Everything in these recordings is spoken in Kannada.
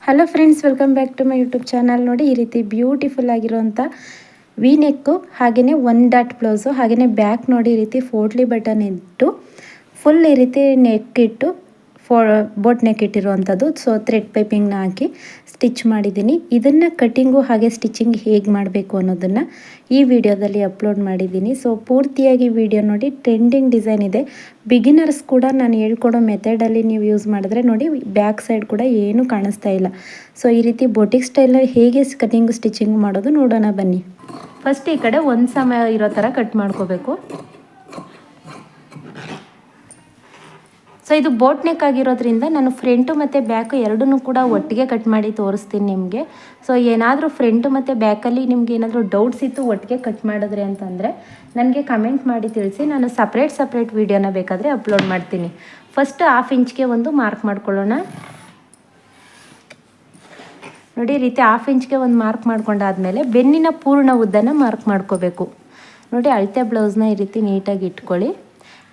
Hello friends, welcome back to my YouTube channel. ನೋಡಿ, ಈ ರೀತಿ ಬ್ಯೂಟಿಫುಲ್ ಆಗಿರುವಂಥ ವಿ ನೆಕ್ಕು, ಹಾಗೆಯೇ ಒನ್ ಡಾಟ್ ಬ್ಲೌಸು, ಹಾಗೆಯೇ ಬ್ಯಾಕ್ ನೋಡಿ ಈ ರೀತಿ ಫೋಟ್ಲಿ ಬಟನ್ ಇಟ್ಟು ಫುಲ್ ಈ ರೀತಿ ನೆಕ್ ಇಟ್ಟು ಬೋಟ್ ನೆಕ್ ಇಟ್ಟಿರುವಂಥದ್ದು. ಸೊ ಥ್ರೆಡ್ ಪೈಪಿಂಗ್ನ ಹಾಕಿ ಸ್ಟಿಚ್ ಮಾಡಿದ್ದೀನಿ. ಇದನ್ನು ಕಟ್ಟಿಂಗು ಹಾಗೆ ಸ್ಟಿಚಿಂಗ್ ಹೇಗೆ ಮಾಡಬೇಕು ಅನ್ನೋದನ್ನು ಈ ವಿಡಿಯೋದಲ್ಲಿ ಅಪ್ಲೋಡ್ ಮಾಡಿದ್ದೀನಿ. ಸೊ ಪೂರ್ತಿಯಾಗಿ ವಿಡಿಯೋ ನೋಡಿ. ಟ್ರೆಂಡಿಂಗ್ ಡಿಸೈನ್ ಇದೆ. ಬಿಗಿನರ್ಸ್ ಕೂಡ ನಾನು ಹೇಳ್ಕೊಡೋ ಮೆಥಡಲ್ಲಿ ನೀವು ಯೂಸ್ ಮಾಡಿದ್ರೆ ನೋಡಿ, ಬ್ಯಾಕ್ ಸೈಡ್ ಕೂಡ ಏನೂ ಕಾಣಿಸ್ತಾ ಇಲ್ಲ. ಸೊ ಈ ರೀತಿ ಬೊಟಿಕ್ ಸ್ಟೈಲಲ್ಲಿ ಹೇಗೆ ಕಟ್ಟಿಂಗು ಸ್ಟಿಚಿಂಗ್ ಮಾಡೋದು ನೋಡೋಣ ಬನ್ನಿ. ಫಸ್ಟ್ ಈ ಕಡೆ ಒಂದು ಸಮ ಇರೋ ಥರ ಕಟ್ ಮಾಡ್ಕೋಬೇಕು. ಸೊ ಇದು ಬೋಟ್ ನೆಕ್ ಆಗಿರೋದ್ರಿಂದ ನಾನು ಫ್ರಂಟು ಮತ್ತು ಬ್ಯಾಕು ಎರಡನ್ನೂ ಕೂಡ ಒಟ್ಟಿಗೆ ಕಟ್ ಮಾಡಿ ತೋರಿಸ್ತೀನಿ ನಿಮಗೆ. ಸೊ ಏನಾದರೂ ಫ್ರಂಟು ಮತ್ತು ಬ್ಯಾಕಲ್ಲಿ ನಿಮ್ಗೆ ಏನಾದರೂ ಡೌಟ್ಸ್ ಇತ್ತು ಒಟ್ಟಿಗೆ ಕಟ್ ಮಾಡಿದ್ರೆ ಅಂತಂದರೆ ನನಗೆ ಕಮೆಂಟ್ ಮಾಡಿ ತಿಳಿಸಿ. ನಾನು ಸಪ್ರೇಟ್ ವೀಡಿಯೋನ ಬೇಕಾದರೆ ಅಪ್ಲೋಡ್ ಮಾಡ್ತೀನಿ. ಫಸ್ಟ್ 1/2 ಇಂಚ್ಗೆ ಒಂದು ಮಾರ್ಕ್ ಮಾಡ್ಕೊಳ್ಳೋಣ. ನೋಡಿ, ಈ ರೀತಿ 1/2 ಇಂಚ್ಗೆ ಒಂದು ಮಾರ್ಕ್ ಮಾಡ್ಕೊಂಡಾದಮೇಲೆ ಬೆನ್ನಿನ ಪೂರ್ಣ ಉದ್ದನ ಮಾರ್ಕ್ ಮಾಡ್ಕೋಬೇಕು. ನೋಡಿ, ಅಳತೆ ಬ್ಲೌಸ್ನ ಈ ರೀತಿ ನೀಟಾಗಿ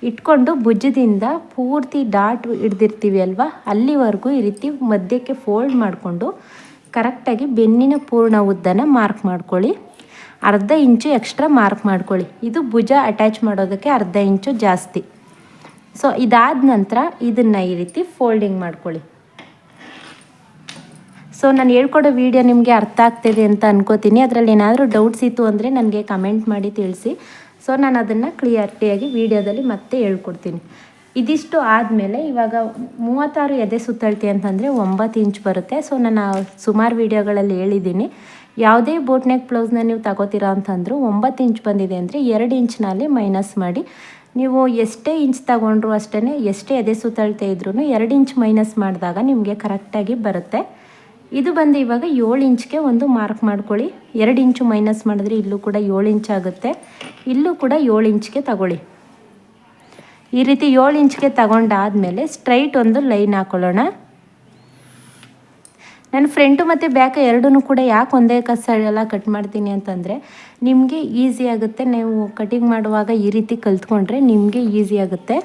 ಇಟ್ಕೊಂಡು ಭುಜದಿಂದ ಪೂರ್ತಿ ಡಾಟ್ ಹಿಡ್ದಿರ್ತೀವಿ ಅಲ್ವಾ, ಅಲ್ಲಿವರೆಗೂ ಈ ರೀತಿ ಮಧ್ಯಕ್ಕೆ ಫೋಲ್ಡ್ ಮಾಡಿಕೊಂಡು ಕರೆಕ್ಟಾಗಿ ಬೆನ್ನಿನ ಪೂರ್ಣ ಉದ್ದನ ಮಾರ್ಕ್ ಮಾಡ್ಕೊಳ್ಳಿ. 1/2 ಇಂಚು ಎಕ್ಸ್ಟ್ರಾ ಮಾರ್ಕ್ ಮಾಡ್ಕೊಳ್ಳಿ. ಇದು ಭುಜ ಅಟ್ಯಾಚ್ ಮಾಡೋದಕ್ಕೆ 1/2 ಇಂಚು ಜಾಸ್ತಿ. ಸೊ ಇದಾದ ನಂತರ ಇದನ್ನು ಈ ರೀತಿ ಫೋಲ್ಡಿಂಗ್ ಮಾಡ್ಕೊಳ್ಳಿ. ಸೊ ನಾನು ಹೇಳ್ಕೊಡೋ ವಿಡಿಯೋ ನಿಮಗೆ ಅರ್ಥ ಆಗ್ತಿದೆ ಅಂತ ಅನ್ಕೋತೀನಿ. ಅದರಲ್ಲಿ ಏನಾದರೂ ಡೌಟ್ಸ್ ಇತ್ತು ಅಂದರೆ ನನಗೆ ಕಮೆಂಟ್ ಮಾಡಿ ತಿಳಿಸಿ. ಸೊ ನಾನು ಅದನ್ನು ಕ್ಲಿಯರಿಟಿಯಾಗಿ ವಿಡಿಯೋದಲ್ಲಿ ಮತ್ತೆ ಹೇಳ್ಕೊಡ್ತೀನಿ. ಇದಿಷ್ಟು ಆದಮೇಲೆ ಇವಾಗ 36 ಎದೆ ಸುತ್ತಳತೆ ಅಂತಂದರೆ 9 ಇಂಚ್ ಬರುತ್ತೆ. ಸೊ ನಾನು ಸುಮಾರು ವಿಡಿಯೋಗಳಲ್ಲಿ ಹೇಳಿದ್ದೀನಿ, ಯಾವುದೇ ಬೋಟ್ ನೆಕ್ ಬ್ಲೌಸ್ನ ನೀವು ತಗೋತೀರಾ ಅಂತಂದರೂ 9 ಇಂಚ್ ಬಂದಿದೆ ಅಂದರೆ 2 ಇಂಚ್ನಲ್ಲಿ ಮೈನಸ್ ಮಾಡಿ. ನೀವು ಎಷ್ಟೇ ಇಂಚ್ ತಗೊಂಡ್ರು ಅಷ್ಟೇ, ಎಷ್ಟೇ ಎದೆ ಸುತ್ತಳತೆ ಇದ್ರೂ 2 ಇಂಚ್ ಮೈನಸ್ ಮಾಡಿದಾಗ ನಿಮಗೆ ಕರೆಕ್ಟಾಗಿ ಬರುತ್ತೆ. ಇದು ಬಂದು ಇವಾಗ 7 ಇಂಚ್ಗೆ ಒಂದು ಮಾರ್ಕ್ ಮಾಡ್ಕೊಳ್ಳಿ. 2 ಇಂಚು ಮೈನಸ್ ಮಾಡಿದ್ರೆ ಇಲ್ಲೂ ಕೂಡ 7 ಇಂಚ್ ಆಗುತ್ತೆ. ಇಲ್ಲೂ ಕೂಡ 7 ಇಂಚ್ಗೆ ತಗೊಳ್ಳಿ. ಈ ರೀತಿ 7 ಇಂಚ್ಗೆ ತಗೊಂಡಾದಮೇಲೆ ಸ್ಟ್ರೈಟ್ ಒಂದು ಲೈನ್ ಹಾಕೊಳ್ಳೋಣ. ನಾನು ಫ್ರಂಟು ಮತ್ತು ಬ್ಯಾಕ್ ಎರಡೂ ಕೂಡ ಯಾಕೆ ಒಂದೇ ಸೈಡೆಲ್ಲ ಕಟ್ ಮಾಡ್ತೀನಿ ಅಂತಂದರೆ ನಿಮಗೆ ಈಸಿ ಆಗುತ್ತೆ. ನೀವು ಕಟಿಂಗ್ ಮಾಡುವಾಗ ಈ ರೀತಿ ಕಲ್ತ್ಕೊಂಡ್ರೆ ನಿಮಗೆ ಈಸಿ ಆಗುತ್ತೆ.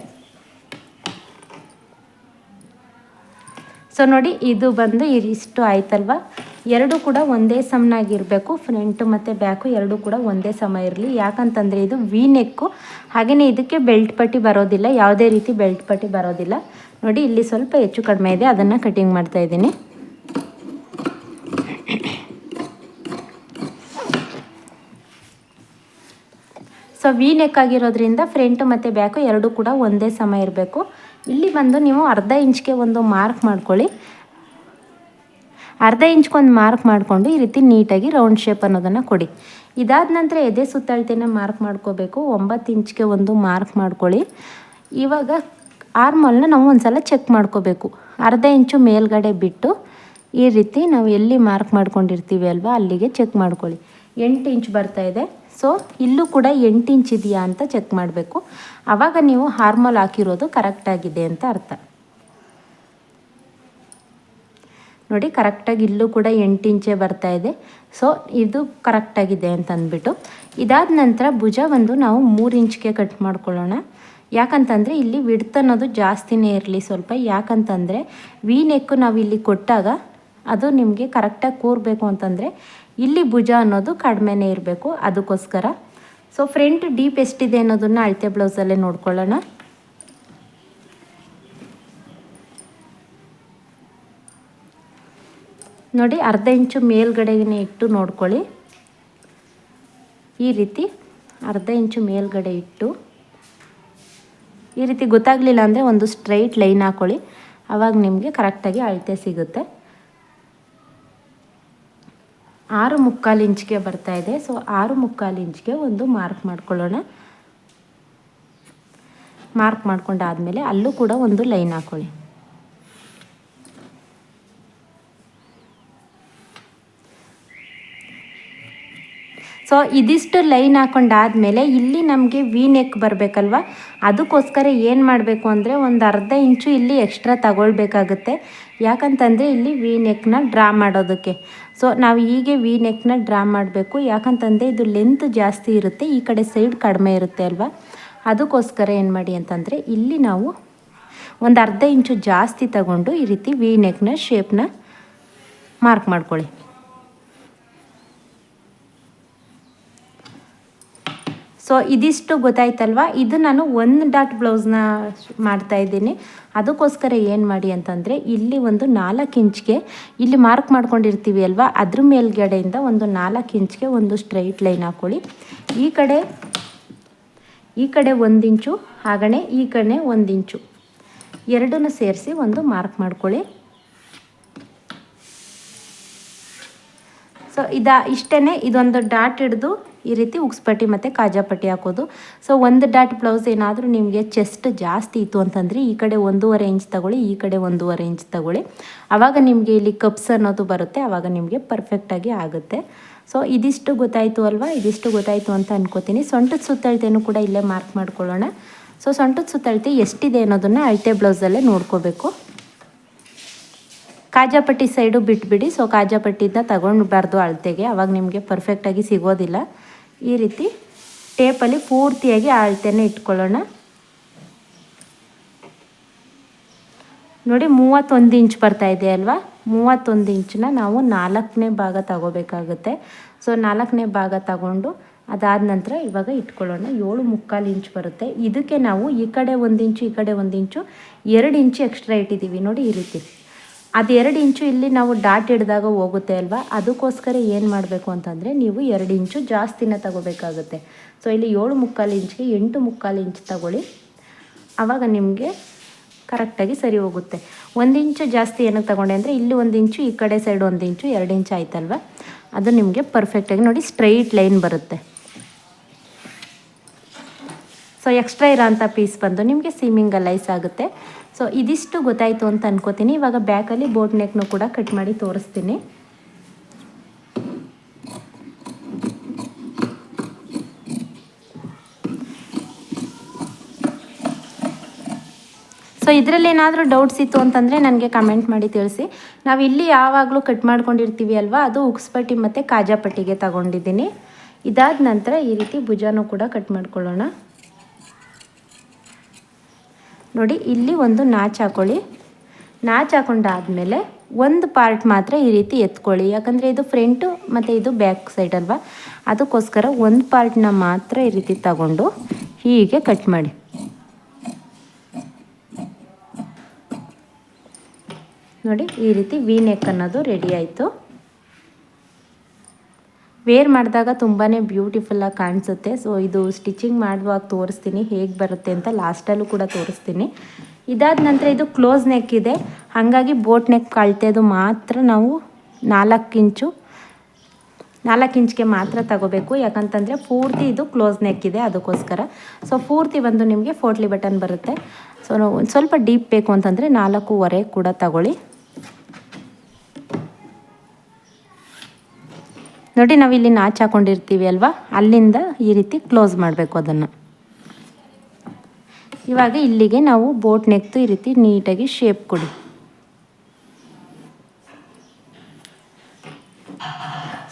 ಸೊ ನೋಡಿ, ಇದು ಬಂದು ಇಷ್ಟು ಆಯ್ತಲ್ವ. ಎರಡೂ ಕೂಡ ಒಂದೇ ಸಮನಾಗಿರಬೇಕು. ಫ್ರಂಟು ಮತ್ತು ಬ್ಯಾಕು ಎರಡೂ ಕೂಡ ಒಂದೇ ಸಮ ಇರಲಿ. ಯಾಕಂತಂದರೆ ಇದು ವಿ ನೆಕ್ಕು, ಹಾಗೆಯೇ ಇದಕ್ಕೆ ಬೆಲ್ಟ್ ಪಟ್ಟಿ ಬರೋದಿಲ್ಲ, ಯಾವುದೇ ರೀತಿ ಬೆಲ್ಟ್ ಪಟ್ಟಿ ಬರೋದಿಲ್ಲ. ನೋಡಿ, ಇಲ್ಲಿ ಸ್ವಲ್ಪ ಹೆಚ್ಚು ಕಡಿಮೆ ಇದೆ, ಅದನ್ನು ಕಟಿಂಗ್ ಮಾಡ್ತಾಯಿದ್ದೀನಿ. ಸೊ ವಿ ನೆಕ್ ಆಗಿರೋದ್ರಿಂದ ಫ್ರಂಟು ಮತ್ತು ಬ್ಯಾಕು ಎರಡೂ ಕೂಡ ಒಂದೇ ಸಮ ಇರಬೇಕು. ಇಲ್ಲಿ ಬಂದು ನೀವು 1/2 ಇಂಚ್ಗೆ ಒಂದು ಮಾರ್ಕ್ ಮಾಡ್ಕೊಳ್ಳಿ. 1/2 ಇಂಚ್ಗೊಂದು ಮಾರ್ಕ್ ಮಾಡಿಕೊಂಡು ಈ ರೀತಿ ನೀಟಾಗಿ ರೌಂಡ್ ಶೇಪ್ ಅನ್ನೋದನ್ನು ಕೊಡಿ. ಇದಾದ ನಂತರ ಎದೆ ಸುತ್ತಳತೆನ ಮಾರ್ಕ್ ಮಾಡ್ಕೋಬೇಕು. 9 ಇಂಚ್ಗೆ ಒಂದು ಮಾರ್ಕ್ ಮಾಡ್ಕೊಳ್ಳಿ. ಇವಾಗ ಆರ್ಮಲ್ನ ನಾವು ಒಂದು ಸಲ ಚೆಕ್ ಮಾಡ್ಕೋಬೇಕು. 1/2 ಇಂಚು ಮೇಲ್ಗಡೆ ಬಿಟ್ಟು ಈ ರೀತಿ ನಾವು ಎಲ್ಲಿ ಮಾರ್ಕ್ ಮಾಡ್ಕೊಂಡಿರ್ತೀವಿ ಅಲ್ವಾ, ಅಲ್ಲಿಗೆ ಚೆಕ್ ಮಾಡ್ಕೊಳ್ಳಿ. 8 ಇಂಚ್ ಬರ್ತಾಯಿದೆ. ಸೊ ಇಲ್ಲೂ ಕೂಡ 8 ಇಂಚ್ ಇದೆಯಾ ಅಂತ ಚೆಕ್ ಮಾಡಬೇಕು. ಆವಾಗ ನೀವು ಹಾರ್ಮೋಲ್ ಹಾಕಿರೋದು ಕರೆಕ್ಟಾಗಿದೆ ಅಂತ ಅರ್ಥ. ನೋಡಿ, ಕರೆಕ್ಟಾಗಿ ಇಲ್ಲೂ ಕೂಡ 8 ಇಂಚೇ ಬರ್ತಾಯಿದೆ. ಸೊ ಇದು ಕರೆಕ್ಟಾಗಿದೆ ಅಂತ ಅಂದ್ಬಿಟ್ಟು ಇದಾದ ನಂತರ ಭುಜ ಒಂದು ನಾವು 3 ಇಂಚ್ಗೆ ಕಟ್ ಮಾಡ್ಕೊಳ್ಳೋಣ. ಯಾಕಂತಂದರೆ ಇಲ್ಲಿ ವಿಡ್ತ್ ಅನ್ನೋದು ಜಾಸ್ತಿನೇ ಇರಲಿ ಸ್ವಲ್ಪ. ಯಾಕಂತಂದರೆ ವಿ ನೆಕ್ಕು ನಾವು ಇಲ್ಲಿ ಕೊಟ್ಟಾಗ ಅದು ನಿಮಗೆ ಕರೆಕ್ಟಾಗಿ ಕೂರಬೇಕು ಅಂತಂದರೆ ಇಲ್ಲಿ ಭುಜ ಅನ್ನೋದು ಕಡಿಮೆನೇ ಇರಬೇಕು, ಅದಕ್ಕೋಸ್ಕರ. ಸೊ ಫ್ರಂಟ್ ಡೀಪ್ ಎಷ್ಟಿದೆ ಅನ್ನೋದನ್ನು ಅಳತೆ ಬ್ಲೌಸಲ್ಲೇ ನೋಡ್ಕೊಳ್ಳೋಣ. ನೋಡಿ, 1/2 ಇಂಚು ಮೇಲ್ಗಡೆನೇ ಇಟ್ಟು ನೋಡ್ಕೊಳ್ಳಿ. ಈ ರೀತಿ 1/2 ಇಂಚು ಮೇಲ್ಗಡೆ ಇಟ್ಟು ಈ ರೀತಿ ಗೊತ್ತಾಗಲಿಲ್ಲ ಅಂದರೆ ಒಂದು ಸ್ಟ್ರೈಟ್ ಲೈನ್ ಹಾಕ್ಕೊಳ್ಳಿ. ಆವಾಗ ನಿಮಗೆ ಕರೆಕ್ಟಾಗಿ ಅಳತೆ ಸಿಗುತ್ತೆ. 6.25 ಇಂಚ್ಗೆ ಬರ್ತಾಯಿದೆ. ಸೊ 6.25 ಇಂಚ್ಗೆ ಒಂದು ಮಾರ್ಕ್ ಮಾಡ್ಕೊಳ್ಳೋಣ. ಮಾರ್ಕ್ ಮಾಡ್ಕೊಂಡಾದಮೇಲೆ ಅಲ್ಲೂ ಕೂಡ ಒಂದು ಲೈನ್ ಹಾಕ್ಕೊಳ್ಳಿ. ಸೊ ಇದಿಷ್ಟು ಲೈನ್ ಹಾಕೊಂಡಾದಮೇಲೆ ಇಲ್ಲಿ ನಮಗೆ ವಿ ನೆಕ್ ಬರಬೇಕಲ್ವ, ಅದಕ್ಕೋಸ್ಕರ ಏನು ಮಾಡಬೇಕು ಅಂದರೆ ಒಂದು 1/2 ಇಂಚು ಇಲ್ಲಿ ಎಕ್ಸ್ಟ್ರಾ ತಗೊಳ್ಬೇಕಾಗುತ್ತೆ. ಯಾಕಂತಂದರೆ ಇಲ್ಲಿ ವಿ ನೆಕ್ನ ಡ್ರಾ ಮಾಡೋದಕ್ಕೆ. ಸೊ ನಾವು ಹೀಗೆ ವಿ ನೆಕ್ನ ಡ್ರಾ ಮಾಡಬೇಕು. ಯಾಕಂತಂದರೆ ಇದು ಲೆಂತ್ ಜಾಸ್ತಿ ಇರುತ್ತೆ, ಈ ಕಡೆ ಸೈಡ್ ಕಡಿಮೆ ಇರುತ್ತೆ ಅಲ್ವಾ, ಅದಕ್ಕೋಸ್ಕರ ಏನು ಮಾಡಿ ಅಂತಂದರೆ ಇಲ್ಲಿ ನಾವು ಒಂದು 1/2 ಇಂಚು ಜಾಸ್ತಿ ತಗೊಂಡು ಈ ರೀತಿ ವಿ ನೆಕ್ನ ಶೇಪ್ನ ಮಾರ್ಕ್ ಮಾಡ್ಕೊಳ್ಳಿ. ಸೊ ಇದಿಷ್ಟು ಗೊತ್ತಾಯ್ತಲ್ವ. ಇದು ನಾನು 1 ಡಾಟ್ ಬ್ಲೌಸ್ನ ಮಾಡ್ತಾಯಿದ್ದೀನಿ. ಅದಕ್ಕೋಸ್ಕರ ಏನು ಮಾಡಿ ಅಂತಂದರೆ ಇಲ್ಲಿ ಒಂದು 4 ಇಂಚ್ಗೆ ಇಲ್ಲಿ ಮಾರ್ಕ್ ಮಾಡ್ಕೊಂಡಿರ್ತೀವಿ ಅಲ್ವಾ, ಅದ್ರ ಮೇಲ್ಗಡೆಯಿಂದ ಒಂದು 4 ಇಂಚ್ಗೆ ಒಂದು ಸ್ಟ್ರೈಟ್ ಲೈನ್ ಹಾಕ್ಕೊಳ್ಳಿ. ಈ ಕಡೆ 1 ಇಂಚು, ಹಾಗೇ ಈ ಕಡೆ 1 ಇಂಚು, ಎರಡನ್ನೂ ಸೇರಿಸಿ ಒಂದು ಮಾರ್ಕ್ ಮಾಡ್ಕೊಳ್ಳಿ. ಸೊ ಇಷ್ಟೇ. ಇದೊಂದು ಡಾಟ್ ಹಿಡಿದು ಈ ರೀತಿ ಉಕ್ಸ್ಪಟ್ಟಿ ಮತ್ತು ಕಾಜಾಪಟ್ಟಿ ಹಾಕೋದು. ಸೊ 1 ಡಾಟ್ ಬ್ಲೌಸ್ ಏನಾದರೂ ನಿಮಗೆ ಚೆಸ್ಟ್ ಜಾಸ್ತಿ ಇತ್ತು ಅಂತಂದರೆ ಈ ಕಡೆ 1.5 ಇಂಚ್ ತಗೊಳ್ಳಿ, ಈ ಕಡೆ 1.5 ಇಂಚ್ ತಗೊಳ್ಳಿ. ಆವಾಗ ನಿಮಗೆ ಇಲ್ಲಿ ಕಪ್ಸ್ ಅನ್ನೋದು ಬರುತ್ತೆ, ಆವಾಗ ನಿಮಗೆ ಪರ್ಫೆಕ್ಟಾಗಿ ಆಗುತ್ತೆ. ಸೊ ಇದಿಷ್ಟು ಗೊತ್ತಾಯಿತು ಅಲ್ವಾ, ಇದಿಷ್ಟು ಗೊತ್ತಾಯಿತು ಅಂತ ಅನ್ಕೋತೀನಿ. ಸೊಂಟದ ಸುತ್ತಳತೆಯೂ ಕೂಡ ಇಲ್ಲೇ ಮಾರ್ಕ್ ಮಾಡ್ಕೊಳ್ಳೋಣ. ಸೊ ಸೊಂಟದ ಸುತ್ತಳತೆ ಎಷ್ಟಿದೆ ಅನ್ನೋದನ್ನು ಅಳತೆ ಬ್ಲೌಸಲ್ಲೇ ನೋಡ್ಕೋಬೇಕು. ಕಾಜಾಪಟ್ಟಿ ಸೈಡು ಬಿಟ್ಬಿಡಿ. ಸೊ ಕಾಜಾಪಟ್ಟಿಯಿಂದ ತಗೊಂಡ್ಬಾರ್ದು ಅಳತೆಗೆ, ಆವಾಗ ನಿಮಗೆ ಪರ್ಫೆಕ್ಟಾಗಿ ಸಿಗೋದಿಲ್ಲ. ಈ ರೀತಿ ಟೇಪಲ್ಲಿ ಪೂರ್ತಿಯಾಗಿ ಅಳತೆನ ಇಟ್ಕೊಳ್ಳೋಣ. ನೋಡಿ 31 ಇಂಚ್ ಬರ್ತಾ ಇದೆ ಅಲ್ವಾ, 31 ಇಂಚನ್ನ ನಾವು 4ನೇ ಭಾಗ ತಗೋಬೇಕಾಗುತ್ತೆ. ಸೊ 4ನೇ ಭಾಗ ತಗೊಂಡು ಅದಾದ ನಂತರ ಇವಾಗ ಇಟ್ಕೊಳ್ಳೋಣ. 7.25 ಇಂಚ್ ಬರುತ್ತೆ. ಇದಕ್ಕೆ ನಾವು ಈ ಕಡೆ 1 ಇಂಚು, ಈ ಕಡೆ 1 ಇಂಚು, 2 ಇಂಚು ಎಕ್ಸ್ಟ್ರಾ ಇಟ್ಟಿದ್ದೀವಿ. ನೋಡಿ ಈ ರೀತಿ. ಅದು 2 ಇಂಚು ಇಲ್ಲಿ ನಾವು ಡಾಟ್ ಹಿಡಿದಾಗ ಹೋಗುತ್ತೆ ಅಲ್ವಾ, ಅದಕ್ಕೋಸ್ಕರ ಏನು ಮಾಡಬೇಕು ಅಂತಂದರೆ ನೀವು 2 ಇಂಚು ಜಾಸ್ತಿನ ತಗೋಬೇಕಾಗುತ್ತೆ. ಸೊ ಇಲ್ಲಿ 7.25 ಇಂಚ್ಗೆ 8.25 ಇಂಚ್ ತಗೊಳ್ಳಿ, ಆವಾಗ ನಿಮಗೆ ಕರೆಕ್ಟಾಗಿ ಸರಿ ಹೋಗುತ್ತೆ. 1 ಇಂಚು ಜಾಸ್ತಿ ಏನಕ್ಕೆ ತಗೊಂಡೆ ಅಂದರೆ ಇಲ್ಲಿ 1 ಇಂಚು, ಈ ಕಡೆ ಸೈಡ್ 1 ಇಂಚು, 2 ಇಂಚು ಆಯ್ತಲ್ವ, ಅದು ನಿಮಗೆ ಪರ್ಫೆಕ್ಟಾಗಿ ನೋಡಿ ಸ್ಟ್ರೈಟ್ ಲೈನ್ ಬರುತ್ತೆ. ಸೊ ಎಕ್ಸ್ಟ್ರಾ ಇರೋಂಥ ಪೀಸ್ ಬಂದು ನಿಮಗೆ ಸೀಮಿಂಗ್ ಲೈಸ್ ಆಗುತ್ತೆ. ಸೊ ಇದಿಷ್ಟು ಗೊತ್ತಾಯಿತು ಅಂತ ಅನ್ಕೋತೀನಿ. ಇವಾಗ ಬ್ಯಾಕಲ್ಲಿ ಬೋಟ್ ನೆಕ್ನು ಕೂಡ ಕಟ್ ಮಾಡಿ ತೋರಿಸ್ತೀನಿ. ಸೊ ಇದರಲ್ಲಿ ಏನಾದರೂ ಡೌಟ್ಸ್ ಇತ್ತು ಅಂತಂದರೆ ನನಗೆ ಕಮೆಂಟ್ ಮಾಡಿ ತಿಳಿಸಿ. ನಾವು ಇಲ್ಲಿ ಯಾವಾಗಲೂ ಕಟ್ ಮಾಡ್ಕೊಂಡಿರ್ತೀವಿ ಅಲ್ವಾ, ಅದು ಉಕ್ಸ್ಪಟ್ಟಿ ಮತ್ತು ಕಾಜಾಪಟ್ಟಿಗೆ ತಗೊಂಡಿದ್ದೀನಿ. ಇದಾದ ನಂತರ ಈ ರೀತಿ ಭುಜನೂ ಕೂಡ ಕಟ್ ಮಾಡ್ಕೊಳ್ಳೋಣ. ನೋಡಿ ಇಲ್ಲಿ ಒಂದು ನಾಚ್ ಹಾಕೊಳ್ಳಿ. ನಾಚ್ ಹಾಕೊಂಡಾದಮೇಲೆ ಒಂದು ಪಾರ್ಟ್ ಮಾತ್ರ ಈ ರೀತಿ ಎತ್ಕೊಳ್ಳಿ, ಯಾಕಂದರೆ ಇದು ಫ್ರಂಟು ಮತ್ತು ಇದು ಬ್ಯಾಕ್ ಸೈಡ್ ಅಲ್ವಾ, ಅದಕ್ಕೋಸ್ಕರ ಒಂದು ಪಾರ್ಟ್ನ ಮಾತ್ರ ಈ ರೀತಿ ತಗೊಂಡು ಹೀಗೆ ಕಟ್ ಮಾಡಿ. ನೋಡಿ ಈ ರೀತಿ ವಿ ನೆಕ್ ಅನ್ನೋದು ರೆಡಿ ಆಯಿತು. ವೇರ್ ಮಾಡಿದಾಗ ತುಂಬಾ ಬ್ಯೂಟಿಫುಲ್ಲಾಗಿ ಕಾಣಿಸುತ್ತೆ. ಸೊ ಇದು ಸ್ಟಿಚಿಂಗ್ ಮಾಡುವಾಗ ತೋರಿಸ್ತೀನಿ ಹೇಗೆ ಬರುತ್ತೆ ಅಂತ, ಲಾಸ್ಟಲ್ಲೂ ಕೂಡ ತೋರಿಸ್ತೀನಿ. ಇದಾದ ನಂತರ ಇದು ಕ್ಲೋಸ್ ನೆಕ್ ಇದೆ, ಹಾಗಾಗಿ ಬೋಟ್ ನೆಕ್ ಅಳತೆದು ಮಾತ್ರ ನಾವು 4 ಇಂಚ್ಗೆ ಮಾತ್ರ ತಗೋಬೇಕು, ಯಾಕಂತಂದರೆ ಪೂರ್ತಿ ಇದು ಕ್ಲೋಸ್ ನೆಕ್ ಇದೆ ಅದಕ್ಕೋಸ್ಕರ. ಸೊ ಪೂರ್ತಿ ಬಂದು ನಿಮಗೆ ಫೋಟ್ಲಿ ಬಟನ್ ಬರುತ್ತೆ. ಸೊ ಒಂದು ಸ್ವಲ್ಪ ಡೀಪ್ ಬೇಕು ಅಂತಂದರೆ 4.25 ಕೂಡ ತಗೊಳ್ಳಿ. ನೋಡಿ ನಾವಿಲ್ಲಿ ನಾಚ್ ಹಾಕೊಂಡಿರ್ತೀವಿ ಅಲ್ವಾ, ಅಲ್ಲಿಂದ ಈ ರೀತಿ ಕ್ಲೋಸ್ ಮಾಡಬೇಕು ಅದನ್ನು. ಇವಾಗ ಇಲ್ಲಿಗೆ ನಾವು ಬೋಟ್ ನೆಕ್ದು ಈ ರೀತಿ ನೀಟಾಗಿ ಶೇಪ್ ಕೊಡಿ.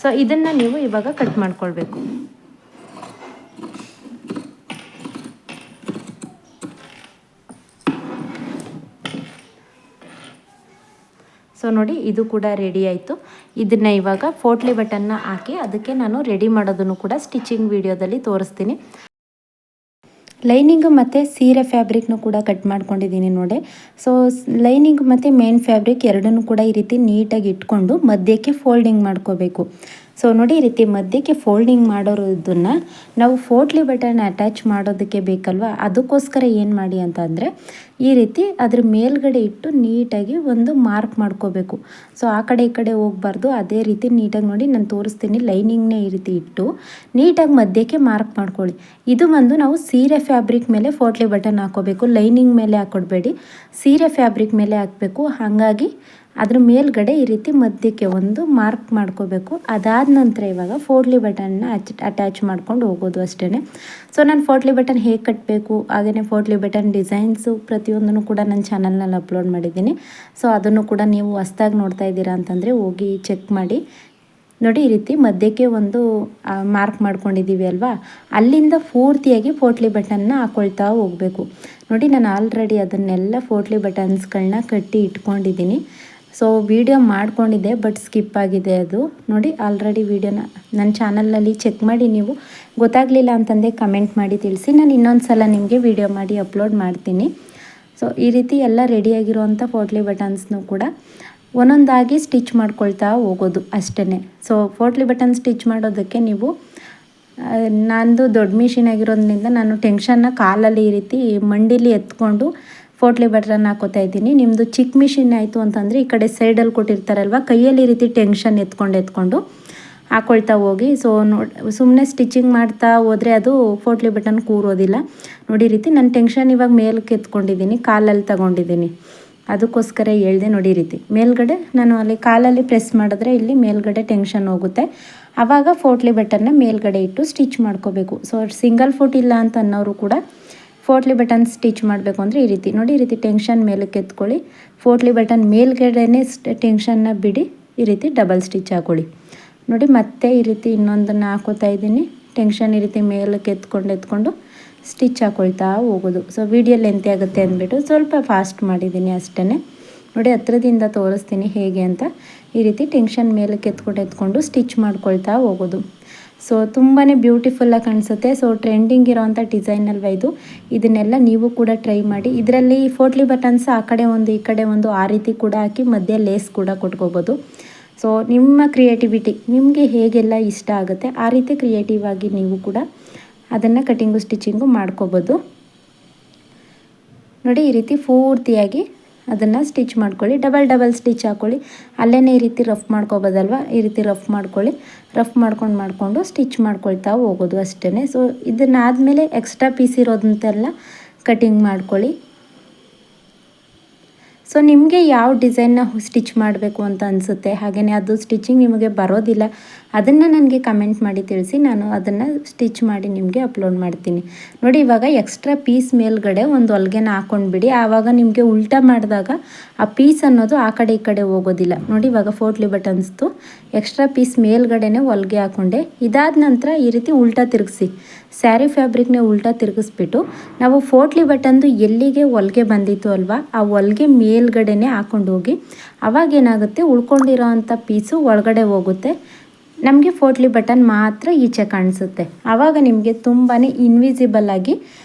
ಸೊ ಇದನ್ನು ನೀವು ಇವಾಗ ಕಟ್ ಮಾಡ್ಕೊಳ್ಬೇಕು. ಸೊ ನೋಡಿ ಇದು ಕೂಡ ರೆಡಿ ಆಯಿತು. ಇದನ್ನು ಇವಾಗ ಫೋಟ್ಲಿ ಬಟನ್ನ ಹಾಕಿ ಅದಕ್ಕೆ ನಾನು ರೆಡಿ ಮಾಡೋದನ್ನು ಕೂಡ ಸ್ಟಿಚಿಂಗ್ ವಿಡಿಯೋದಲ್ಲಿ ತೋರಿಸ್ತೀನಿ. ಲೈನಿಂಗ್ ಮತ್ತು ಸೀರೆ ಫ್ಯಾಬ್ರಿಕ್ನು ಕೂಡ ಕಟ್ ಮಾಡ್ಕೊಂಡಿದ್ದೀನಿ ನೋಡಿ. ಸೊ ಲೈನಿಂಗ್ ಮತ್ತು ಮೇನ್ ಫ್ಯಾಬ್ರಿಕ್ ಎರಡನ್ನೂ ಕೂಡ ಈ ರೀತಿ ನೀಟಾಗಿ ಇಟ್ಕೊಂಡು ಮಧ್ಯಕ್ಕೆ ಫೋಲ್ಡಿಂಗ್ ಮಾಡ್ಕೋಬೇಕು. ಸೊ ನೋಡಿ ಈ ರೀತಿ ಮಧ್ಯಕ್ಕೆ ಫೋಲ್ಡಿಂಗ್ ಮಾಡೋದನ್ನು ನಾವು ಫೋಟ್ಲಿ ಬಟನ್ ಅಟ್ಯಾಚ್ ಮಾಡೋದಕ್ಕೆ ಬೇಕಲ್ವ, ಅದಕ್ಕೋಸ್ಕರ ಏನು ಮಾಡಿ ಅಂತ ಅಂದರೆ ಈ ರೀತಿ ಅದ್ರ ಮೇಲ್ಗಡೆ ಇಟ್ಟು ನೀಟಾಗಿ ಒಂದು ಮಾರ್ಕ್ ಮಾಡ್ಕೋಬೇಕು. ಸೊ ಆ ಕಡೆ ಈ ಕಡೆ ಹೋಗಬಾರ್ದು, ಅದೇ ರೀತಿ ನೀಟಾಗಿ ನೋಡಿ ನಾನು ತೋರಿಸ್ತೀನಿ. ಲೈನಿಂಗ್ನೇ ಈ ರೀತಿ ಇಟ್ಟು ನೀಟಾಗಿ ಮಧ್ಯಕ್ಕೆ ಮಾರ್ಕ್ ಮಾಡ್ಕೊಳ್ಳಿ. ಇದು ಒಂದು ನಾವು ಸೀರೆ ಫ್ಯಾಬ್ರಿಕ್ ಮೇಲೆ ಫೋಟ್ಲಿ ಬಟನ್ ಹಾಕೋಬೇಕು, ಲೈನಿಂಗ್ ಮೇಲೆ ಹಾಕೊಡ್ಬೇಡಿ, ಸೀರೆ ಫ್ಯಾಬ್ರಿಕ್ ಮೇಲೆ ಹಾಕಬೇಕು. ಹಾಗಾಗಿ ಅದ್ರ ಮೇಲ್ಗಡೆ ಈ ರೀತಿ ಮಧ್ಯಕ್ಕೆ ಒಂದು ಮಾರ್ಕ್ ಮಾಡ್ಕೋಬೇಕು. ಅದಾದ ನಂತರ ಇವಾಗ ಫೋಟ್ಲಿ ಬಟನ್ನ ಅಟ್ಯಾಚ್ ಮಾಡ್ಕೊಂಡು ಹೋಗೋದು ಅಷ್ಟೇ. ಸೊ ನಾನು ಫೋಟ್ಲಿ ಬಟನ್ ಹೇಗೆ ಕಟ್ಟಬೇಕು, ಹಾಗೆಯೇ ಫೋಟ್ಲಿ ಬಟನ್ ಡಿಸೈನ್ಸು ಪ್ರತಿಯೊಂದನ್ನು ಕೂಡ ನನ್ನ ಚಾನಲ್ನಲ್ಲಿ ಅಪ್ಲೋಡ್ ಮಾಡಿದ್ದೀನಿ. ಸೊ ಅದನ್ನು ಕೂಡ ನೀವು ಹೊಸ್ದಾಗಿ ನೋಡ್ತಾ ಇದ್ದೀರಾ ಅಂತಂದರೆ ಹೋಗಿ ಚೆಕ್ ಮಾಡಿ. ನೋಡಿ ಈ ರೀತಿ ಮಧ್ಯಕ್ಕೆ ಒಂದು ಮಾರ್ಕ್ ಮಾಡ್ಕೊಂಡಿದ್ದೀವಿ ಅಲ್ವಾ, ಅಲ್ಲಿಂದ ಪೂರ್ತಿಯಾಗಿ ಫೋಟ್ಲಿ ಬಟನ್ನ ಹಾಕ್ಕೊಳ್ತಾ ಹೋಗಬೇಕು. ನೋಡಿ ನಾನು ಆಲ್ರೆಡಿ ಅದನ್ನೆಲ್ಲ ಫೋಟ್ಲಿ ಬಟನ್ಸ್ಗಳನ್ನ ಕಟ್ಟಿ ಇಟ್ಕೊಂಡಿದ್ದೀನಿ. ಸೊ ವಿಡಿಯೋ ಮಾಡ್ಕೊಂಡಿದ್ದೆ ಬಟ್ ಸ್ಕಿಪ್ ಆಗಿದೆ ಅದು ನೋಡಿ. ಆಲ್ರೆಡಿ ವಿಡಿಯೋನ ನನ್ನ ಚಾನಲ್ನಲ್ಲಿ ಚೆಕ್ ಮಾಡಿ, ನೀವು ಗೊತ್ತಾಗಲಿಲ್ಲ ಅಂತಂದರೆ ಕಮೆಂಟ್ ಮಾಡಿ ತಿಳಿಸಿ. ನಾನು ಇನ್ನೊಂದು ಸಲ ನಿಮಗೆ ವಿಡಿಯೋ ಮಾಡಿ ಅಪ್ಲೋಡ್ ಮಾಡ್ತೀನಿ. ಸೊ ಈ ರೀತಿ ಎಲ್ಲ ರೆಡಿಯಾಗಿರುವಂಥ ಪೋಟ್ಲಿ ಬಟನ್ಸ್ನೂ ಕೂಡ ಒಂದೊಂದಾಗಿ ಸ್ಟಿಚ್ ಮಾಡ್ಕೊಳ್ತಾ ಹೋಗೋದು ಅಷ್ಟೇ. ಸೊ ಪೋಟ್ಲಿ ಬಟನ್ ಸ್ಟಿಚ್ ಮಾಡೋದಕ್ಕೆ ನೀವು, ನಂದು ದೊಡ್ಡ ಮಿಷಿನ್ ಆಗಿರೋದ್ರಿಂದ ನಾನು ಟೆನ್ಷನ್ನ ಕಾಲಲ್ಲಿ ಈ ರೀತಿ ಮಂಡಿಲಿ ಎತ್ಕೊಂಡು ಪೋಟ್ಲಿ ಬಟನ್ ಹಾಕೋತಾ ಇದ್ದೀನಿ. ನಿಮ್ಮದು ಚಿಕ್ಕ ಮಿಷಿನ್ ಆಯಿತು ಅಂತಂದರೆ ಈ ಕಡೆ ಸೈಡಲ್ಲಿ ಕೊಟ್ಟಿರ್ತಾರಲ್ವ, ಕೈಯಲ್ಲಿ ಈ ರೀತಿ ಟೆನ್ಷನ್ ಎತ್ಕೊಂಡು ಹಾಕ್ಕೊಳ್ತಾ ಹೋಗಿ. ಸೊ ಸುಮ್ಮನೆ ಸ್ಟಿಚಿಂಗ್ ಮಾಡ್ತಾ ಹೋದರೆ ಅದು ಪೋಟ್ಲಿ ಬಟನ್ ಕೂರೋದಿಲ್ಲ. ನೋಡಿ ಈ ರೀತಿ ನಾನು ಟೆನ್ಷನ್ ಇವಾಗ ಮೇಲಕ್ಕೆ ಎತ್ಕೊಂಡಿದ್ದೀನಿ, ಕಾಲಲ್ಲಿ ತಗೊಂಡಿದ್ದೀನಿ, ಅದಕ್ಕೋಸ್ಕರ ಹೇಳ್ದೆ. ನೋಡಿ ಈ ರೀತಿ ಮೇಲ್ಗಡೆ ನಾನು ಅಲ್ಲಿ ಕಾಲಲ್ಲಿ ಪ್ರೆಸ್ ಮಾಡಿದ್ರೆ ಇಲ್ಲಿ ಮೇಲ್ಗಡೆ ಟೆನ್ಷನ್ ಹೋಗುತ್ತೆ. ಆವಾಗ ಪೋಟ್ಲಿ ಬಟನ್ನ ಮೇಲ್ಗಡೆ ಇಟ್ಟು ಸ್ಟಿಚ್ ಮಾಡ್ಕೋಬೇಕು. ಸೊ ಸಿಂಗಲ್ ಫುಟ್ ಇಲ್ಲ ಅಂತ ಅನ್ನೋರು ಕೂಡ ಪೋಟ್ಲಿ ಬಟನ್ ಸ್ಟಿಚ್ ಮಾಡಬೇಕು ಅಂದರೆ ಈ ರೀತಿ ನೋಡಿ, ಈ ರೀತಿ ಟೆನ್ಷನ್ ಮೇಲಕ್ಕೆ ಎತ್ಕೊಳ್ಳಿ, ಪೋಟ್ಲಿ ಬಟನ್ ಮೇಲ್ಗಡೆನೇ ಟೆನ್ಷನ್ನ ಬಿಡಿ, ಈ ರೀತಿ ಡಬಲ್ ಸ್ಟಿಚ್ ಹಾಕೊಳ್ಳಿ. ನೋಡಿ ಮತ್ತೆ ಈ ರೀತಿ ಇನ್ನೊಂದನ್ನು ಹಾಕೋತಾ ಇದ್ದೀನಿ, ಟೆನ್ಷನ್ ಈ ರೀತಿ ಮೇಲಕ್ಕೆ ಎತ್ಕೊಂಡು ಸ್ಟಿಚ್ ಹಾಕೊಳ್ತಾ ಹೋಗೋದು. ಸೊ ವಿಡಿಯೋ ಲೆಂತಿ ಆಗುತ್ತೆ ಅಂದ್ಬಿಟ್ಟು ಸ್ವಲ್ಪ ಫಾಸ್ಟ್ ಮಾಡಿದ್ದೀನಿ ಅಷ್ಟೇ. ನೋಡಿ ಹತ್ರದಿಂದ ತೋರಿಸ್ತೀನಿ ಹೇಗೆ ಅಂತ. ಈ ರೀತಿ ಟೆನ್ಷನ್ ಮೇಲಕ್ಕೆ ಎತ್ಕೊಂಡು ಸ್ಟಿಚ್ ಮಾಡ್ಕೊಳ್ತಾ ಹೋಗೋದು. ಸೊ ತುಂಬಾ ಬ್ಯೂಟಿಫುಲ್ಲಾಗಿ ಕಾಣಿಸುತ್ತೆ. ಸೊ ಟ್ರೆಂಡಿಂಗ್ ಇರೋವಂಥ ಡಿಸೈನ್ ಅಲ್ವ ಇದು. ಇದನ್ನೆಲ್ಲ ನೀವು ಕೂಡ ಟ್ರೈ ಮಾಡಿ. ಇದರಲ್ಲಿ ಪೋಟ್ಲಿ ಬಟನ್ಸ್ ಆ ಕಡೆ ಒಂದು ಈ ಕಡೆ ಒಂದು ಆ ರೀತಿ ಕೂಡ ಹಾಕಿ ಮಧ್ಯೆ ಲೇಸ್ ಕೂಡ ಕೊಟ್ಕೋಬೋದು. ಸೊ ನಿಮ್ಮ ಕ್ರಿಯೇಟಿವಿಟಿ ನಿಮಗೆ ಹೇಗೆಲ್ಲ ಇಷ್ಟ ಆಗುತ್ತೆ ಆ ರೀತಿ ಕ್ರಿಯೇಟಿವ್ ಆಗಿ ನೀವು ಕೂಡ ಅದನ್ನು ಕಟಿಂಗು ಸ್ಟಿಚಿಂಗು ಮಾಡ್ಕೋಬೋದು. ನೋಡಿ ಈ ರೀತಿ ಪೂರ್ತಿಯಾಗಿ ಅದನ್ನು ಸ್ಟಿಚ್ ಮಾಡ್ಕೊಳ್ಳಿ, ಡಬಲ್ ಸ್ಟಿಚ್ ಹಾಕ್ಕೊಳ್ಳಿ. ಅಲ್ಲೇ ಈ ರೀತಿ ರಫ್ ಮಾಡ್ಕೋಬೋದಲ್ವ, ಈ ರೀತಿ ರಫ್ ಮಾಡ್ಕೊಳ್ಳಿ. ರಫ್ ಮಾಡ್ಕೊಂಡು ಸ್ಟಿಚ್ ಮಾಡ್ಕೊಳ್ತಾ ಹೋಗೋದು ಅಷ್ಟೇ. ಸೊ ಇದನ್ನಾದಮೇಲೆ ಎಕ್ಸ್ಟ್ರಾ ಪೀಸ್ ಇರೋದಂತೆಲ್ಲ ಕಟಿಂಗ್ ಮಾಡ್ಕೊಳ್ಳಿ. ಸೊ ನಿಮಗೆ ಯಾವ ಡಿಸೈನ್ನ ಸ್ಟಿಚ್ ಮಾಡಬೇಕು ಅಂತ ಅನಿಸುತ್ತೆ, ಹಾಗೆಯೇ ಅದು ಸ್ಟಿಚಿಂಗ್ ನಿಮಗೆ ಬರೋದಿಲ್ಲ, ಅದನ್ನು ನನಗೆ ಕಮೆಂಟ್ ಮಾಡಿ ತಿಳಿಸಿ, ನಾನು ಅದನ್ನು ಸ್ಟಿಚ್ ಮಾಡಿ ನಿಮಗೆ ಅಪ್ಲೋಡ್ ಮಾಡ್ತೀನಿ. ನೋಡಿ ಇವಾಗ ಎಕ್ಸ್ಟ್ರಾ ಪೀಸ್ ಮೇಲ್ಗಡೆ ಒಂದು ಹೊಲಿಗೆನ ಹಾಕ್ಕೊಂಡ್ಬಿಡಿ. ಆವಾಗ ನಿಮಗೆ ಉಲ್ಟಾ ಮಾಡಿದಾಗ ಆ ಪೀಸ್ ಅನ್ನೋದು ಆ ಕಡೆ ಈ ಕಡೆ ಹೋಗೋದಿಲ್ಲ. ನೋಡಿ ಇವಾಗ ಪೋಟ್ಲಿ ಬಟನ್ಸ್ದು ಎಕ್ಸ್ಟ್ರಾ ಪೀಸ್ ಮೇಲ್ಗಡೆನೇ ಹೊಲಿಗೆ ಹಾಕ್ಕೊಂಡೆ. ಇದಾದ ನಂತರ ಈ ರೀತಿ ಉಲ್ಟಾ ತಿರುಗಿಸಿ, ಸ್ಯಾರಿ ಫ್ಯಾಬ್ರಿಕ್ನೇ ಉಲ್ಟಾ ತಿರುಗಿಸ್ಬಿಟ್ಟು ನಾವು ಪೋಟ್ಲಿ ಬಟನ್ದು ಎಲ್ಲಿಗೆ ಹೊಲಿಗೆ ಬಂದಿತ್ತು ಅಲ್ವಾ, ಆ ಹೊಲಿಗೆ ಮೇಲ್ಗಡೆನೇ ಹಾಕ್ಕೊಂಡು ಹೋಗಿ. ಅವಾಗೇನಾಗುತ್ತೆ, ಉಳ್ಕೊಂಡಿರೋ ಅಂಥ ಪೀಸು ಒಳಗಡೆ ಹೋಗುತ್ತೆ, ನಮಗೆ ಪೋಟ್ಲಿ ಬಟನ್ ಮಾತ್ರ ಈಚೆ ಕಾಣಿಸುತ್ತೆ. ಆವಾಗ ನಿಮಗೆ ತುಂಬಾ ಇನ್ವಿಸಿಬಲ್ ಆಗಿ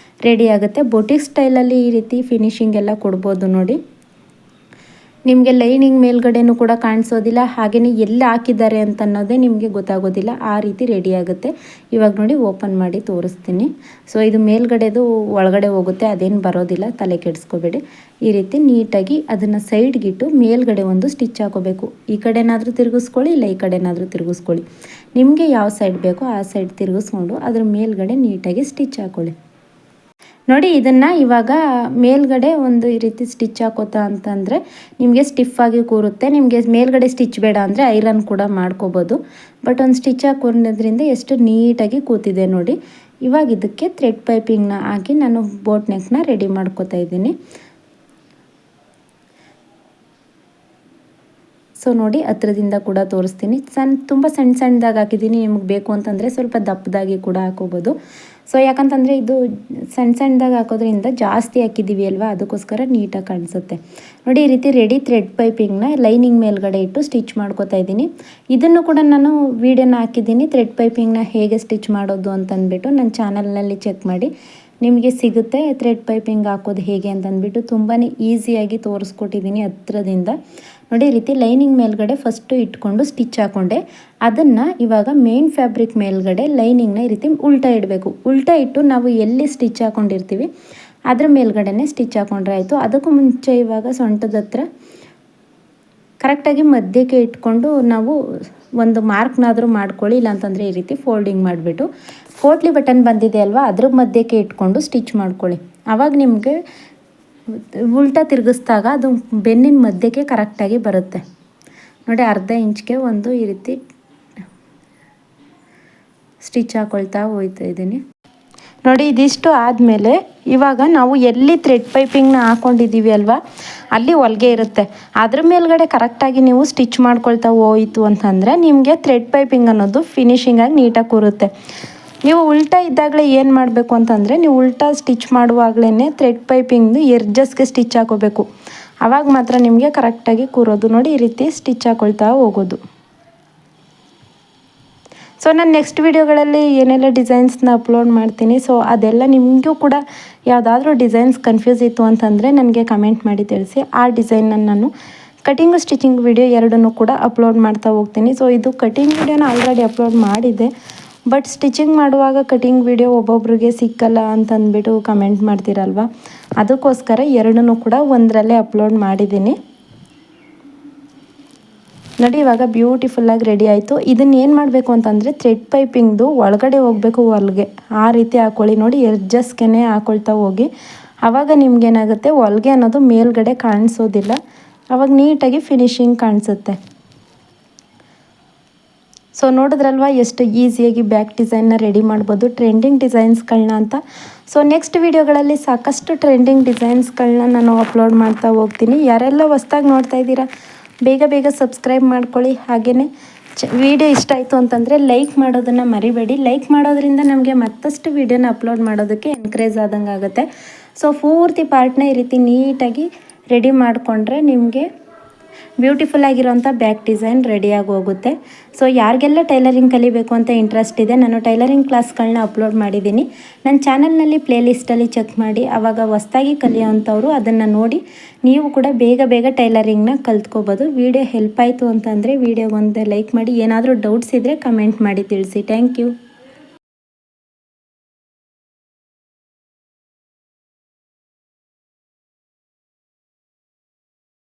ರೆಡಿ ಆಗುತ್ತೆ. ಬೊಟಿಕ್ ಸ್ಟೈಲಲ್ಲಿ ಈ ರೀತಿ ಫಿನಿಶಿಂಗ್ ಎಲ್ಲ ಕೊಡ್ಬೋದು. ನೋಡಿ ನಿಮಗೆ ಲೈನಿಂಗ್ ಮೇಲ್ಗಡೆನೂ ಕೂಡ ಕಾಣಿಸೋದಿಲ್ಲ, ಹಾಗೆಯೇ ಎಲ್ಲಿ ಹಾಕಿದ್ದಾರೆ ಅಂತ ಅನ್ನೋದೇ ನಿಮಗೆ ಗೊತ್ತಾಗೋದಿಲ್ಲ, ಆ ರೀತಿ ರೆಡಿ ಆಗುತ್ತೆ. ಇವಾಗ ನೋಡಿ ಓಪನ್ ಮಾಡಿ ತೋರಿಸ್ತೀನಿ. ಸೊ ಇದು ಮೇಲ್ಗಡೆದು ಒಳಗಡೆ ಹೋಗುತ್ತೆ, ಅದೇನು ಬರೋದಿಲ್ಲ, ತಲೆ ಕೆಡಿಸ್ಕೋಬೇಡಿ. ಈ ರೀತಿ ನೀಟಾಗಿ ಅದನ್ನು ಸೈಡ್ಗಿಟ್ಟು ಮೇಲ್ಗಡೆ ಒಂದು ಸ್ಟಿಚ್ ಹಾಕೋಬೇಕು. ಈ ಕಡೆನಾದರೂ ತಿರುಗಿಸ್ಕೊಳ್ಳಿ, ಇಲ್ಲ ಈ ಕಡೆನಾದರೂ ತಿರುಗಿಸ್ಕೊಳ್ಳಿ, ನಿಮಗೆ ಯಾವ ಸೈಡ್ ಬೇಕೋ ಆ ಸೈಡ್ ತಿರುಗಿಸ್ಕೊಂಡು ಅದ್ರ ಮೇಲ್ಗಡೆ ನೀಟಾಗಿ ಸ್ಟಿಚ್ ಹಾಕೊಳ್ಳಿ. ನೋಡಿ ಇದನ್ನು ಇವಾಗ ಮೇಲ್ಗಡೆ ಒಂದು ಈ ರೀತಿ ಸ್ಟಿಚ್ ಹಾಕೋತಾ ಅಂತಂದರೆ ನಿಮಗೆ ಸ್ಟಿಫಾಗಿ ಕೂರುತ್ತೆ. ನಿಮಗೆ ಮೇಲ್ಗಡೆ ಸ್ಟಿಚ್ ಬೇಡ ಅಂದರೆ ಐರನ್ ಕೂಡ ಮಾಡ್ಕೋಬೋದು. ಬಟ್ ಒಂದು ಸ್ಟಿಚ್ ಹಾಕೋದ್ರಿಂದ ಎಷ್ಟು ನೀಟಾಗಿ ಕೂತಿದೆ ನೋಡಿ. ಇವಾಗ ಇದಕ್ಕೆ ಥ್ರೆಡ್ ಪೈಪಿಂಗ್ನ ಹಾಕಿ ನಾನು ಬೋಟ್ ನೆಕ್ನ ರೆಡಿ ಮಾಡ್ಕೋತಾ ಇದ್ದೀನಿ. ಸೊ ನೋಡಿ ಹತ್ರದಿಂದ ಕೂಡ ತೋರಿಸ್ತೀನಿ. ತುಂಬ ಸಣ್ಣದಾಗಿ ಹಾಕಿದ್ದೀನಿ, ನಿಮಗೆ ಬೇಕು ಅಂತಂದರೆ ಸ್ವಲ್ಪ ದಪ್ಪದಾಗಿ ಕೂಡ ಹಾಕೋಬೋದು. ಸೊ ಯಾಕಂತಂದರೆ ಇದು ಸಣ್ಣದಾಗಿ ಹಾಕೋದ್ರಿಂದ ಜಾಸ್ತಿ ಹಾಕಿದ್ದೀವಿ ಅಲ್ವಾ, ಅದಕ್ಕೋಸ್ಕರ ನೀಟಾಗಿ ಕಾಣಿಸುತ್ತೆ. ನೋಡಿ ಈ ರೀತಿ ರೆಡಿ ಥ್ರೆಡ್ ಪೈಪಿಂಗ್ನ ಲೈನಿಂಗ್ ಮೇಲ್ಗಡೆ ಇಟ್ಟು ಸ್ಟಿಚ್ ಮಾಡ್ಕೋತಾ ಇದ್ದೀನಿ. ಇದನ್ನು ಕೂಡ ನಾನು ವೀಡಿಯೋನ ಹಾಕಿದ್ದೀನಿ, ಥ್ರೆಡ್ ಪೈಪಿಂಗ್ನ ಹೇಗೆ ಸ್ಟಿಚ್ ಮಾಡೋದು ಅಂತಂದ್ಬಿಟ್ಟು ನನ್ನ ಚಾನಲ್ನಲ್ಲಿ ಚೆಕ್ ಮಾಡಿ, ನಿಮಗೆ ಸಿಗುತ್ತೆ ಥ್ರೆಡ್ ಪೈಪಿಂಗ್ ಹಾಕೋದು ಹೇಗೆ ಅಂತಂದ್ಬಿಟ್ಟು ತುಂಬಾ ಈಸಿಯಾಗಿ ತೋರಿಸ್ಕೊಟ್ಟಿದ್ದೀನಿ ಹತ್ರದಿಂದ. ನೋಡಿ ಈ ರೀತಿ ಲೈನಿಂಗ್ ಮೇಲ್ಗಡೆ ಫಸ್ಟು ಇಟ್ಕೊಂಡು ಸ್ಟಿಚ್ ಹಾಕ್ಕೊಂಡೆ. ಅದನ್ನು ಇವಾಗ ಮೇನ್ ಫ್ಯಾಬ್ರಿಕ್ ಮೇಲ್ಗಡೆ ಲೈನಿಂಗ್ನ ಈ ರೀತಿ ಉಲ್ಟಾ ಇಡಬೇಕು. ಉಲ್ಟಾ ಇಟ್ಟು ನಾವು ಎಲ್ಲಿ ಸ್ಟಿಚ್ ಹಾಕ್ಕೊಂಡಿರ್ತೀವಿ ಅದ್ರ ಮೇಲ್ಗಡೆನೇ ಸ್ಟಿಚ್ ಹಾಕ್ಕೊಂಡ್ರೆ ಆಯಿತು. ಅದಕ್ಕೂ ಮುಂಚೆ ಇವಾಗ ಸೊಂಟದ ಹತ್ರ ಕರೆಕ್ಟಾಗಿ ಮಧ್ಯಕ್ಕೆ ಇಟ್ಕೊಂಡು ನಾವು ಒಂದು ಮಾರ್ಕ್ನಾದರೂ ಮಾಡ್ಕೊಳ್ಳಿ, ಇಲ್ಲಾಂತಂದರೆ ಈ ರೀತಿ ಫೋಲ್ಡಿಂಗ್ ಮಾಡಿಬಿಟ್ಟು ಪೋಟ್ಲಿ ಬಟನ್ ಬಂದಿದೆ ಅಲ್ವಾ ಅದ್ರ ಮಧ್ಯಕ್ಕೆ ಇಟ್ಕೊಂಡು ಸ್ಟಿಚ್ ಮಾಡ್ಕೊಳ್ಳಿ. ಆವಾಗ ನಿಮಗೆ ಉಲ್ಟಾ ತಿರುಗಿಸ್ದಾಗ ಅದು ಬೆನ್ನಿನ ಮಧ್ಯಕ್ಕೆ ಕರೆಕ್ಟಾಗಿ ಬರುತ್ತೆ. ನೋಡಿ ಅರ್ಧ ಇಂಚ್ಗೆ ಒಂದು ಈ ರೀತಿ ಸ್ಟಿಚ್ ಹಾಕ್ಕೊಳ್ತಾ ಹೋಗ್ತಾ ಇದ್ದೀನಿ. ನೋಡಿ ಇದಿಷ್ಟು ಆದಮೇಲೆ ಇವಾಗ ನಾವು ಎಲ್ಲಿ ಥ್ರೆಡ್ ಪೈಪಿಂಗ್ನ ಹಾಕ್ಕೊಂಡಿದ್ದೀವಿ ಅಲ್ವಾ ಅಲ್ಲಿ ಹೊಲಿಗೆ ಇರುತ್ತೆ, ಅದ್ರ ಮೇಲ್ಗಡೆ ಕರೆಕ್ಟಾಗಿ ನೀವು ಸ್ಟಿಚ್ ಮಾಡ್ಕೊಳ್ತಾ ಹೋಯಿತು ಅಂತಂದರೆ ನಿಮಗೆ ಥ್ರೆಡ್ ಪೈಪಿಂಗ್ ಅನ್ನೋದು ಫಿನಿಶಿಂಗಾಗಿ ನೀಟಾಗಿ ಕೂರುತ್ತೆ. ನೀವು ಉಲ್ಟಾ ಇದ್ದಾಗಲೇ ಏನು ಮಾಡಬೇಕು ಅಂತಂದರೆ, ನೀವು ಉಲ್ಟಾ ಸ್ಟಿಚ್ ಮಾಡುವಾಗಲೇ ಥ್ರೆಡ್ ಪೈಪಿಂಗ್ದು ಎಡ್ಜಸ್ಗೆ ಸ್ಟಿಚ್ ಹಾಕೋಬೇಕು. ಆವಾಗ ಮಾತ್ರ ನಿಮಗೆ ಕರೆಕ್ಟಾಗಿ ಕೂರೋದು. ನೋಡಿ ಈ ರೀತಿ ಸ್ಟಿಚ್ ಹಾಕೊಳ್ತಾ ಹೋಗೋದು. ಸೊ ನಾನು ನೆಕ್ಸ್ಟ್ ವೀಡಿಯೋಗಳಲ್ಲಿ ಏನೆಲ್ಲ ಡಿಸೈನ್ಸ್ನ ಅಪ್ಲೋಡ್ ಮಾಡ್ತೀನಿ. ಸೊ ಅದೆಲ್ಲ ನಿಮಗೂ ಕೂಡ ಯಾವುದಾದ್ರೂ ಡಿಸೈನ್ಸ್ ಕನ್ಫ್ಯೂಸ್ ಇತ್ತು ಅಂತಂದರೆ ನನಗೆ ಕಮೆಂಟ್ ಮಾಡಿ ತಿಳಿಸಿ. ಆ ಡಿಸೈನ್ನ ನಾನು ಕಟಿಂಗು ಸ್ಟಿಚಿಂಗ್ ವಿಡಿಯೋ ಎರಡನ್ನೂ ಕೂಡ ಅಪ್ಲೋಡ್ ಮಾಡ್ತಾ ಹೋಗ್ತೀನಿ. ಸೊ ಇದು ಕಟಿಂಗ್ ವಿಡಿಯೋನ ಆಲ್ರೆಡಿ ಅಪ್ಲೋಡ್ ಮಾಡಿದ್ದೆ, ಬಟ್ ಸ್ಟಿಚಿಂಗ್ ಮಾಡುವಾಗ ಕಟಿಂಗ್ ವಿಡಿಯೋ ಒಬ್ಬೊಬ್ರಿಗೆ ಸಿಕ್ಕಲ್ಲ ಅಂತಂದ್ಬಿಟ್ಟು ಕಮೆಂಟ್ ಮಾಡ್ತೀರಲ್ವ, ಅದಕ್ಕೋಸ್ಕರ ಎರಡನ್ನೂ ಕೂಡ ಒಂದರಲ್ಲೇ ಅಪ್ಲೋಡ್ ಮಾಡಿದ್ದೀನಿ. ನೋಡಿ ಇವಾಗ ಬ್ಯೂಟಿಫುಲ್ಲಾಗಿ ರೆಡಿ ಆಯಿತು. ಇದನ್ನು ಏನು ಮಾಡಬೇಕು ಅಂತಂದರೆ ಥ್ರೆಡ್ ಪೈಪಿಂಗ್ದು ಒಳಗಡೆ ಹೋಗಬೇಕು ಹೊಲಿಗೆ, ಆ ರೀತಿ ಹಾಕ್ಕೊಳ್ಳಿ. ನೋಡಿ ಎಡ್ಜಸ್ಗೆ ಹಾಕ್ಕೊಳ್ತಾ ಹೋಗಿ, ಆವಾಗ ನಿಮ್ಗೇನಾಗುತ್ತೆ ಹೊಲಿಗೆ ಅನ್ನೋದು ಮೇಲ್ಗಡೆ ಕಾಣಿಸೋದಿಲ್ಲ, ಆವಾಗ ನೀಟಾಗಿ ಫಿನಿಶಿಂಗ್ ಕಾಣಿಸುತ್ತೆ. ಸೊ ನೋಡಿದ್ರಲ್ವ ಎಷ್ಟು ಈಸಿಯಾಗಿ ಬ್ಯಾಕ್ ಡಿಸೈನ್ನ ರೆಡಿ ಮಾಡ್ಬೋದು ಟ್ರೆಂಡಿಂಗ್ ಡಿಸೈನ್ಸ್ಗಳನ್ನ ಅಂತ. ಸೊ ನೆಕ್ಸ್ಟ್ ವೀಡಿಯೋಗಳಲ್ಲಿ ಸಾಕಷ್ಟು ಟ್ರೆಂಡಿಂಗ್ ಡಿಸೈನ್ಸ್ಗಳನ್ನ ನಾನು ಅಪ್ಲೋಡ್ ಮಾಡ್ತಾ ಹೋಗ್ತೀನಿ. ಯಾರೆಲ್ಲ ಹೊಸ್ದಾಗಿ ನೋಡ್ತಾ ಇದ್ದೀರಾ ಬೇಗ ಬೇಗ ಸಬ್ಸ್ಕ್ರೈಬ್ ಮಾಡ್ಕೊಳ್ಳಿ. ಹಾಗೆಯೇ ವಿಡಿಯೋ ಇಷ್ಟ ಆಯಿತು ಅಂತಂದರೆ ಲೈಕ್ ಮಾಡೋದನ್ನು ಮರಿಬೇಡಿ. ಲೈಕ್ ಮಾಡೋದ್ರಿಂದ ನಮಗೆ ಮತ್ತಷ್ಟು ವೀಡಿಯೋನ ಅಪ್ಲೋಡ್ ಮಾಡೋದಕ್ಕೆ ಎನ್ಕರೇಜ್ ಆದಂಗೆ ಆಗುತ್ತೆ. ಸೊ ಪೂರ್ತಿ ಪಾರ್ಟ್ನ ಈ ರೀತಿ ನೀಟಾಗಿ ರೆಡಿ ಮಾಡಿಕೊಂಡ್ರೆ ನಿಮಗೆ ಬ್ಯೂಟಿಫುಲ್ ಆಗಿರೋಂಥ ಬ್ಯಾಕ್ ಡಿಸೈನ್ ರೆಡಿಯಾಗಿ ಹೋಗುತ್ತೆ. ಸೊ ಯಾರಿಗೆಲ್ಲ ಟೈಲರಿಂಗ್ ಕಲಿಬೇಕು ಅಂತ ಇಂಟ್ರೆಸ್ಟ್ ಇದೆ, ನಾನು ಟೈಲರಿಂಗ್ ಕ್ಲಾಸ್ಗಳನ್ನ ಅಪ್ಲೋಡ್ ಮಾಡಿದ್ದೀನಿ. ನನ್ನ ಚಾನಲ್ನಲ್ಲಿ ಪ್ಲೇಲಿಸ್ಟಲ್ಲಿ ಚೆಕ್ ಮಾಡಿ, ಆವಾಗ ಹೊಸ್ದಾಗಿ ಕಲಿಯೋವಂಥವ್ರು ಅದನ್ನು ನೋಡಿ ನೀವು ಕೂಡ ಬೇಗ ಬೇಗ ಟೈಲರಿಂಗ್ನ ಕಲ್ತ್ಕೋಬೋದು. ವಿಡಿಯೋ ಹೆಲ್ಪ್ ಆಯಿತು ಅಂತಂದರೆ ವಿಡಿಯೋಗೊಂದು ಲೈಕ್ ಮಾಡಿ. ಏನಾದರೂ ಡೌಟ್ಸ್ ಇದ್ದರೆ ಕಮೆಂಟ್ ಮಾಡಿ ತಿಳಿಸಿ. Thank you.